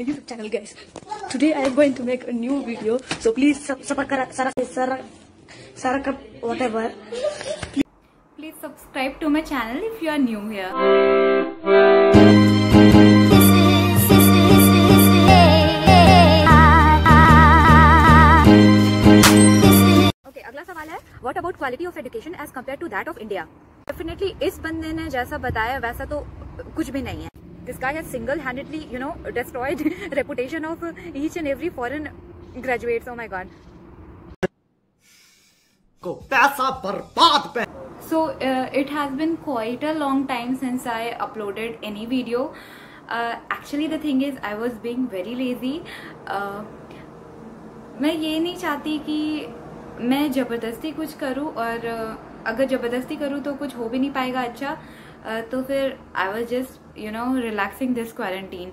my YouTube channel, guys. Today I am going to make a new video, so please whatever. Please subscribe to my channel if you are new here. Okay, अगला सवाल है, what about quality of education as compared to that of India? Definitely इस बंदे ने जैसा बताया वैसा तो कुछ भी नहीं है. This guy has single-handedly, destroyed reputation of each and every foreign graduates. Oh my God. को पैसा बर्बाद. So it has been quite a long time since I uploaded any video. Actually the thing is I was being very lazy. मैं ये नहीं चाहती कि मैं ज़बरदस्ती कुछ करूँ और अगर ज़बरदस्ती करूँ तो कुछ हो भी नहीं पाएगा अच्छा. तो फिर I was just relaxing this quarantine.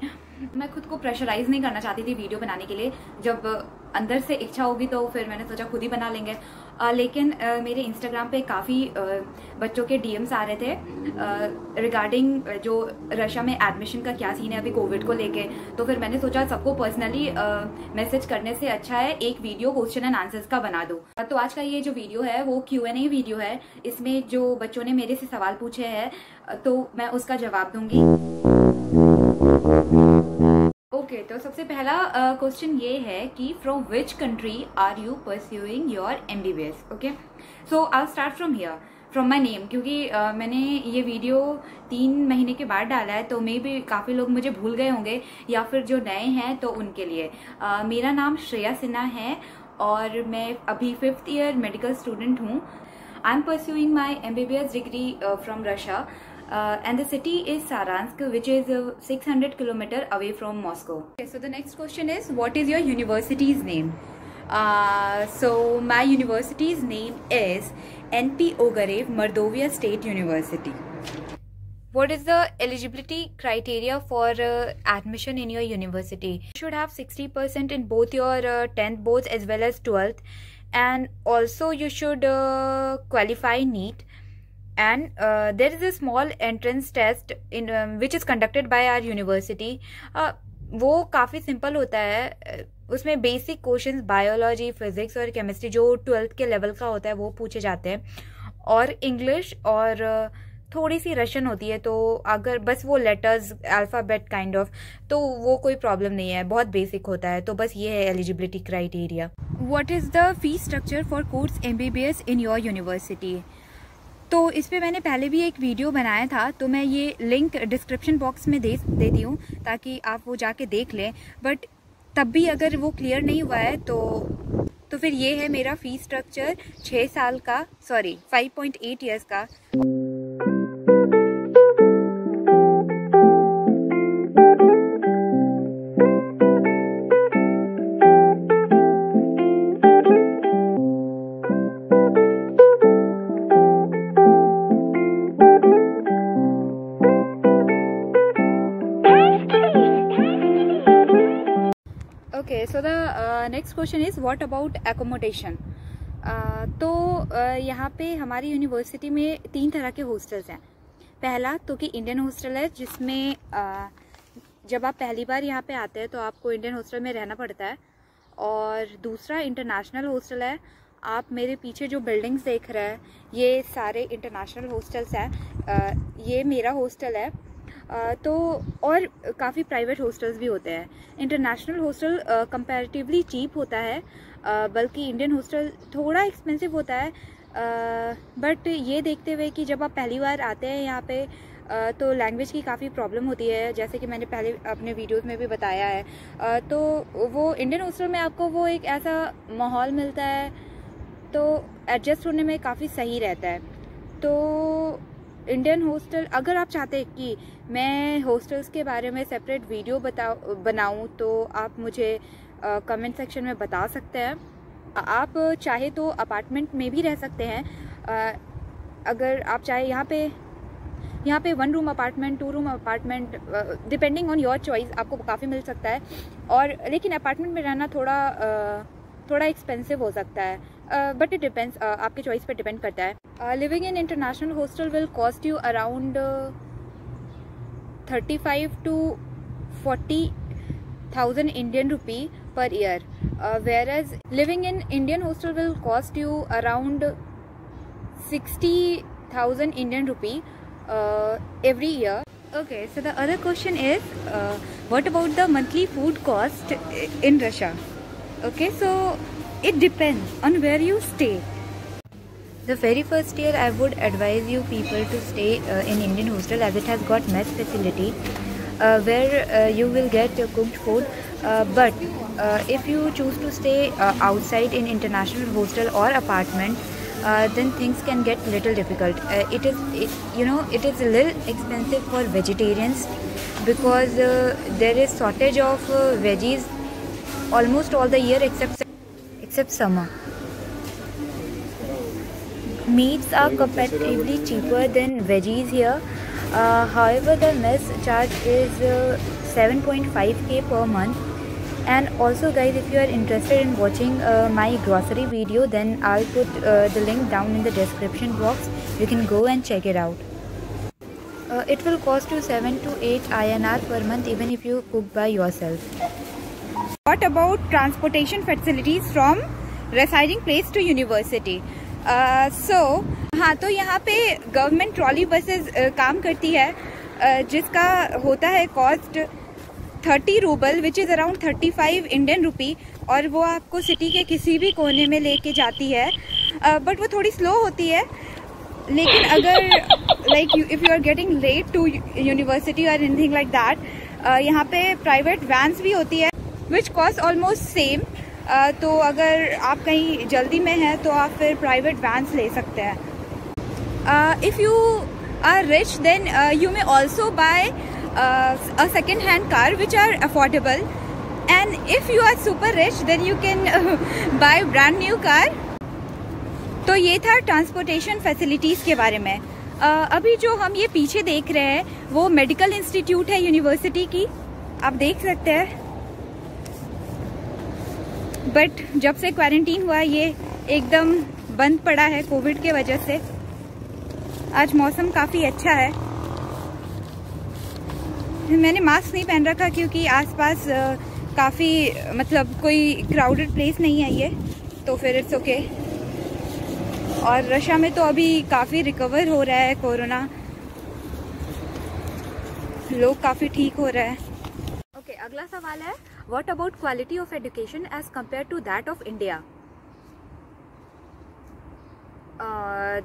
मैं खुद को प्रेशराइज नहीं करना चाहती थी वीडियो बनाने के लिए. जब अंदर से इच्छा होगी तो फिर मैंने सोचा खुद ही बना लेंगे. लेकिन मेरे इंस्टाग्राम पे काफ़ी बच्चों के डीएम्स आ रहे थे रिगार्डिंग जो रशिया में एडमिशन का क्या सीन है अभी कोविड को लेके. तो फिर मैंने सोचा सबको पर्सनली मैसेज करने से अच्छा है एक वीडियो क्वेश्चन एंड आंसर्स का बना दूँ. तो आज का ये जो वीडियो है वो Q&A वीडियो है. इसमें जो बच्चों ने मेरे से सवाल पूछे हैं तो मैं उसका जवाब दूंगी. ओके, तो सबसे पहला क्वेश्चन ये है कि from which country are you pursuing your MBBS. Okay, so I start from here from my name, क्योंकि मैंने ये वीडियो 3 महीने के बाद डाला है तो मे भी काफ़ी लोग मुझे भूल गए होंगे या फिर जो नए हैं तो उनके लिए. मेरा नाम श्रेया सिन्हा है और मैं अभी 5th ईयर मेडिकल स्टूडेंट हूँ. I am pursuing my MBBS degree from Russia. And the city is Saransk, which is 600 km away from Moscow. Okay, so the next question is, what is your university's name? So my university's name is NP Ogarev Mordovia State University. What is the eligibility criteria for admission in your university? You should have 60% in both your 10th boards as well as 12th, and also you should qualify NEET. And there is a small entrance test in which is conducted by our university. वो काफ़ी simple होता है. उसमें basic questions biology, physics और chemistry जो 12th के level का होता है वो पूछे जाते हैं, और इंग्लिश और थोड़ी सी रशियन होती है. तो अगर बस वो लेटर्स अल्फ़ाबेट काइंड ऑफ, तो वो कोई प्रॉब्लम नहीं है, बहुत बेसिक होता है. तो बस ये है eligibility criteria. What is the fees structure for course MBBS in your university? तो इस पर मैंने पहले भी एक वीडियो बनाया था, तो मैं ये लिंक डिस्क्रिप्शन बॉक्स में दे देती हूँ ताकि आप वो जाके देख लें. बट तब भी अगर वो क्लियर नहीं हुआ है तो फिर ये है मेरा फ़ीस स्ट्रक्चर 6 साल का, सॉरी 5.8 ईयर्स का. Okay, so the next question is what about accommodation? तो यहाँ पे हमारी यूनिवर्सिटी में 3 तरह के हॉस्टल्स हैं. पहला तो कि इंडियन हॉस्टल है, जिसमें जब आप पहली बार यहाँ पे आते हैं तो आपको इंडियन हॉस्टल में रहना पड़ता है. और दूसरा इंटरनेशनल हॉस्टल है. आप मेरे पीछे जो बिल्डिंग्स देख रहे हैं ये सारे इंटरनेशनल हॉस्टल्स हैं. ये मेरा हॉस्टल है. तो और काफ़ी प्राइवेट हॉस्टल्स भी होते हैं. इंटरनेशनल हॉस्टल कंपैरेटिवली चीप होता है, बल्कि इंडियन हॉस्टल थोड़ा एक्सपेंसिव होता है. बट ये देखते हुए कि जब आप पहली बार आते हैं यहाँ पे तो लैंग्वेज की काफ़ी प्रॉब्लम होती है, जैसे कि मैंने पहले अपने वीडियोस में भी बताया है. तो वो इंडियन हॉस्टल में आपको वो एक ऐसा माहौल मिलता है तो एडजस्ट होने में काफ़ी सही रहता है. तो इंडियन हॉस्टल, अगर आप चाहते हैं कि मैं हॉस्टल्स के बारे में सेपरेट वीडियो बनाऊं तो आप मुझे कमेंट सेक्शन में बता सकते हैं. आप चाहे तो अपार्टमेंट में भी रह सकते हैं. अगर आप चाहे यहाँ पे 1 room apartment, 2 room apartment, depending on your choice आपको काफ़ी मिल सकता है. और लेकिन अपार्टमेंट में रहना थोड़ा एक्सपेंसिव हो सकता है. बट इट डिपेंड्स, आपके चॉइस पे डिपेंड करता है. Living in international hostel will cost you around 35 to 40 1000 Indian rupee per year, whereas living in Indian hostel will cost you around 60,000 Indian rupee every year. Okay, so the other question is, what about the monthly food cost in Russia? Okay, so it depends on where you stay. The very first year I would advise you people to stay in Indian hostel, as it has got mess facility where you will get cooked food, but if you choose to stay outside in international hostel or apartment, then things can get little difficult. It is a little expensive for vegetarians, because there is shortage of veggies almost all the year except summer. Meats are comparatively cheaper than veggies here. However, the mess charge is 7.5k per month. And also guys, if you are interested in watching my grocery video, then I'll put the link down in the description box. You can go and check it out. It will cost you 7 to 8 INR per month even if you cook by yourself. What about transportation facilities from residing place to university? हाँ, तो यहाँ पे government trolley buses काम करती है, जिसका होता है cost 30 rouble which is around 35 Indian rupee, और वो आपको सिटी के किसी भी कोने में लेके जाती है, बट वो थोड़ी स्लो होती है. लेकिन अगर like if you are getting late to university और एनीथिंग लाइक दैट, यहाँ पे प्राइवेट वैन्स भी होती है विच कॉस्ट ऑलमोस्ट सेम. तो अगर आप कहीं जल्दी में हैं तो आप फिर प्राइवेट वैन्स ले सकते हैं. If you are rich then you may also buy a second hand car which are affordable, and if you are super rich then you can buy brand new car. तो ये था transportation facilities के बारे में. अभी जो हम ये पीछे देख रहे हैं वो मेडिकल इंस्टीट्यूट है यूनिवर्सिटी की, आप देख सकते हैं. बट जब से क्वारंटीन हुआ ये एकदम बंद पड़ा है कोविड के वजह से. आज मौसम काफ़ी अच्छा है. मैंने मास्क नहीं पहन रखा क्योंकि आसपास काफ़ी मतलब कोई क्राउडेड प्लेस नहीं है ये, तो फिर इट्स ओके. और रशिया में तो अभी काफ़ी रिकवर हो रहा है कोरोना, लोग काफ़ी ठीक हो रहे हैं. ओके, अगला सवाल है, what about quality of education as compare to that of India?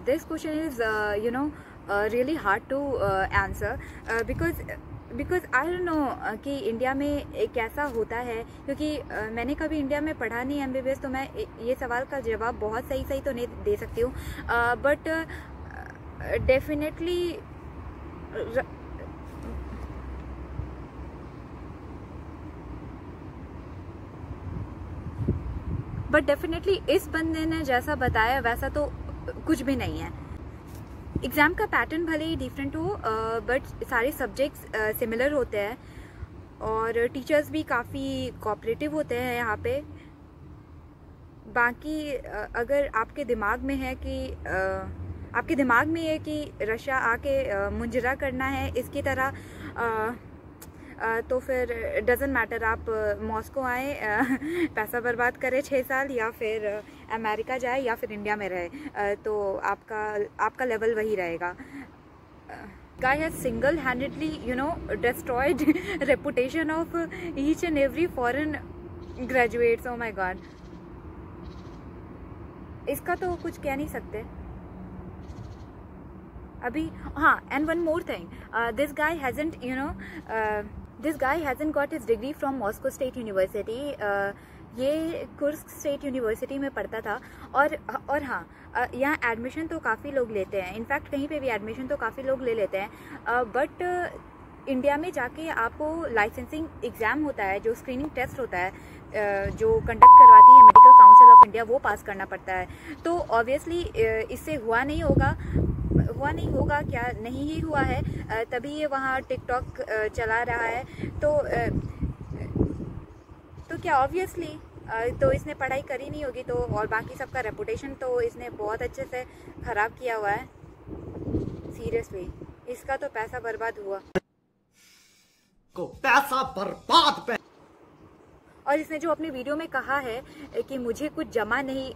This question is really hard to answer because I don't know कि इंडिया में कैसा होता है, क्योंकि मैंने कभी इंडिया में पढ़ा नहीं MBBS, तो मैं ये सवाल का जवाब बहुत सही तो नहीं दे सकती हूँ. बट डेफिनेटली इस बंदे ने जैसा बताया वैसा तो कुछ भी नहीं है. एग्ज़ाम का पैटर्न भले ही डिफरेंट हो, बट सारे सब्जेक्ट्स सिमिलर होते हैं, और टीचर्स भी काफ़ी कोऑपरेटिव होते हैं यहाँ पे. बाकी अगर आपके दिमाग में है कि रशिया आके मुंजरा करना है इसकी तरह, तो फिर डजेंट मैटर आप मॉस्को आए, पैसा बर्बाद करें 6 साल, या फिर अमेरिका जाए, या फिर इंडिया में रहे, तो आपका लेवल वही रहेगा. Guy has single-handedly destroyed reputation of each and every foreign graduates. Oh my God, इसका तो कुछ कह नहीं सकते अभी. हाँ, and one more thing, this guy hasn't got his degree from Moscow State University. ये कुर्स्क स्टेट यूनिवर्सिटी में पढ़ता था. और हाँ, यहाँ एडमिशन तो काफ़ी लोग लेते हैं, इनफैक्ट कहीं पे भी एडमिशन तो काफ़ी लोग ले लेते हैं. बट इंडिया में जाके आपको लाइसेंसिंग एग्ज़ाम होता है, जो स्क्रीनिंग टेस्ट होता है, जो कंडक्ट करवाती है मेडिकल काउंसिल ऑफ इंडिया, वो पास करना पड़ता है. तो ऑब्वियसली इससे हुआ नहीं होगा, क्या नहीं ही हुआ है, तभी ये वहाँ टिकटॉक चला रहा है. तो क्या ऑब्वियसली तो इसने पढ़ाई करी नहीं होगी, तो और बाकी सबका रेपुटेशन तो इसने बहुत अच्छे से ख़राब किया हुआ है. सीरियसली इसका तो पैसा बर्बाद हुआ. को पैसा बर्बाद और इसने जो अपनी वीडियो में कहा है कि मुझे कुछ जमा नहीं,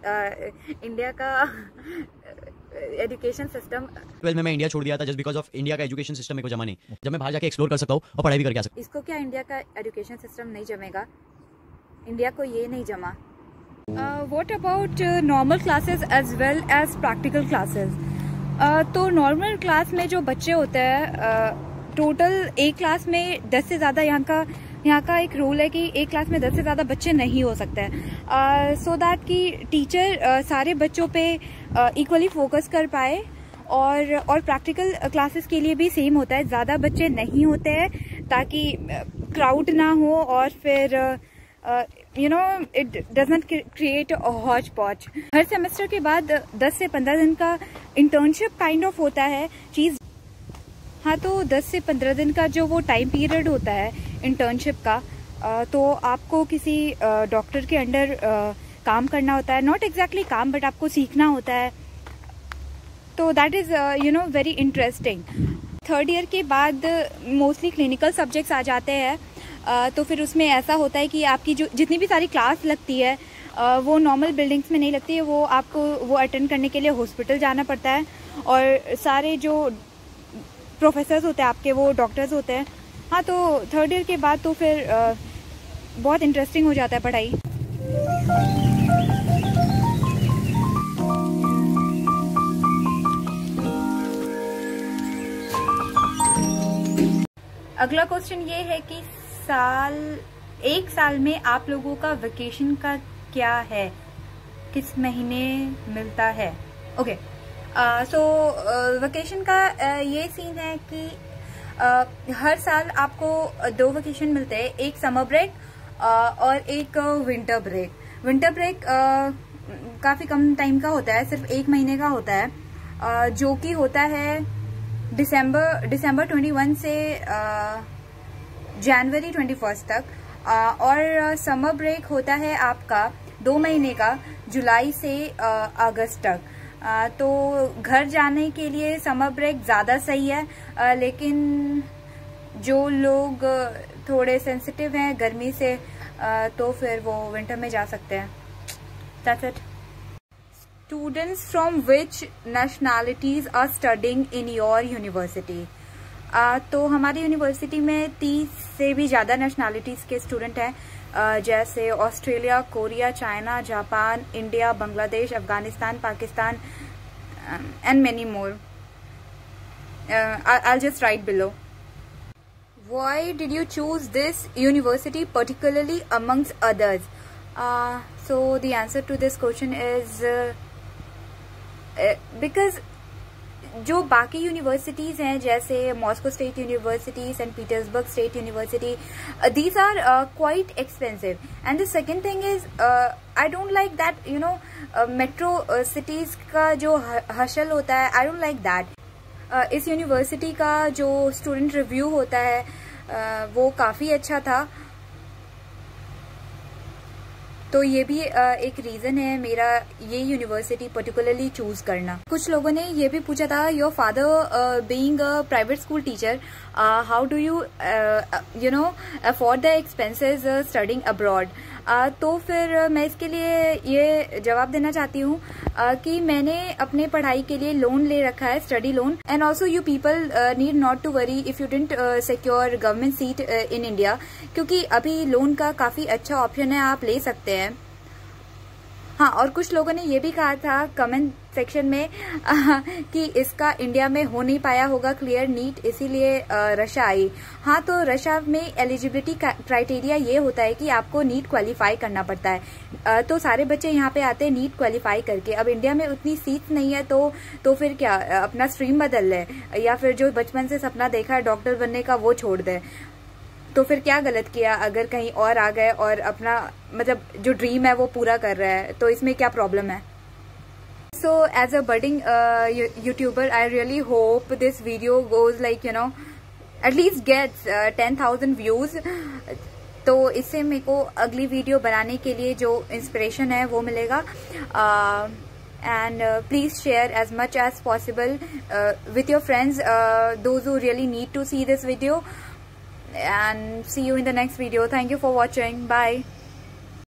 इंडिया का एजुकेशन सिस्टम 12 में मैं इंडिया छोड़ दिया था जस्ट बिकॉज ऑफ इंडिया का एजुकेशन सिस्टम मेरे को जमा नहीं। जब मैं बाहर जाके एक्सप्लोर कर सकता हूँ और पढ़ाई भी करके आ सकता हूँ। इसको क्या इंडिया का एजुकेशन सिस्टम नहीं जमेगा? इंडिया को ये नहीं जमा। What about normal classes as well as practical classes? तो नॉर्मल क्लास में जो बच्चे होते हैं, टोटल एक क्लास में 10 से ज़्यादा यहाँ का एक रूल है कि एक क्लास में 10 से ज़्यादा बच्चे नहीं हो सकते हैं, सो दैट कि टीचर सारे बच्चों पे इक्वली फोकस कर पाए। और प्रैक्टिकल क्लासेस के लिए भी सेम होता है, ज़्यादा बच्चे नहीं होते हैं ताकि क्राउड ना हो और फिर it doesn't create a Hooch पॉच। हर सेमेस्टर के बाद 10 से 15 दिन का इंटर्नशिप काइंड ऑफ होता है चीज़। हाँ, तो 10 से 15 दिन का जो वो टाइम पीरियड होता है इंटर्नशिप का, तो आपको किसी डॉक्टर के अंडर काम करना होता है। नॉट एग्जैक्टली काम, बट आपको सीखना होता है। तो that is very interesting. Third year के बाद मोस्टली क्लिनिकल सब्जेक्ट्स आ जाते हैं, तो फिर उसमें ऐसा होता है कि आपकी जो जितनी भी सारी क्लास लगती है वो नॉर्मल बिल्डिंग्स में नहीं लगती है, वो आपको वो अटेंड करने के लिए हॉस्पिटल जाना पड़ता है। और सारे जो प्रोफेसर्स होते हैं आपके, वो डॉक्टर्स होते हैं। हाँ, तो थर्ड ईयर के बाद तो फिर बहुत इंटरेस्टिंग हो जाता है पढ़ाई। अगला क्वेश्चन ये है कि एक साल में आप लोगों का वेकेशन का क्या है, किस महीने मिलता है? ओके, सो वेकेशन का ये सीन है कि हर साल आपको 2 वेकेशन मिलते हैं, एक समर ब्रेक और एक विंटर ब्रेक। विंटर ब्रेक काफी कम टाइम का होता है, सिर्फ 1 महीने का होता है, जो कि होता है दिसंबर 21 से जनवरी 21 तक। और समर ब्रेक होता है आपका 2 महीने का, जुलाई से अगस्त तक। तो घर जाने के लिए समर ब्रेक ज़्यादा सही है, लेकिन जो लोग थोड़े सेंसिटिव हैं गर्मी से, तो फिर वो विंटर में जा सकते हैं। That's it. Students from which nationalities are studying in your university? तो हमारी यूनिवर्सिटी में 30 से भी ज़्यादा नेशनैलिटीज़ के स्टूडेंट हैं, जैसे Australia, Korea, China, Japan, India, Bangladesh, Afghanistan, Pakistan and many more. I'll just write below. Why did you choose this university particularly amongst others? So the answer to this question is because जो बाकी universities हैं जैसे Moscow state university, Saint Petersburg state university, these are quite expensive. And the second thing is I don't like that metro cities का जो hustle होता है, I don't like that. इस university का जो स्टूडेंट रिव्यू होता है वो काफ़ी अच्छा था, तो ये भी एक रीज़न है मेरा ये यूनिवर्सिटी पर्टिकुलरली चूज करना। कुछ लोगों ने ये भी पूछा था, your father being a private school teacher, how do you afford the expenses studying abroad? तो फिर मैं इसके लिए ये जवाब देना चाहती हूँ कि मैंने अपने पढ़ाई के लिए लोन ले रखा है, study loan. And also you people need not to worry if you didn't secure government seat in India, क्योंकि अभी लोन का काफ़ी अच्छा ऑप्शन है, आप ले सकते हैं। हाँ, और कुछ लोगों ने ये भी कहा था कमेंट सेक्शन में कि इसका इंडिया में हो नहीं पाया होगा क्लियर नीट, इसीलिए रशा आई। हाँ, तो रशा में एलिजिबिलिटी क्राइटेरिया ये होता है कि आपको नीट क्वालिफाई करना पड़ता है। तो सारे बच्चे यहाँ पे आते हैं नीट क्वालिफाई करके। अब इंडिया में उतनी सीट नहीं है, तो फिर क्या अपना स्ट्रीम बदल ले, या फिर जो बचपन से सपना देखा है डॉक्टर बनने का वो छोड़ दे। तो फिर क्या गलत किया अगर कहीं और आ गए और अपना मतलब जो ड्रीम है वो पूरा कर रहा है, तो इसमें क्या प्रॉब्लम है? So as a budding YouTuber, I really hope this video goes like at least gets 10,000 views. तो इससे मेरे को अगली वीडियो बनाने के लिए जो इंस्पिरेशन है वो मिलेगा। And please share as much as possible with your friends, those who really need to see this video. And see you in the next video. Thank you for watching. Bye.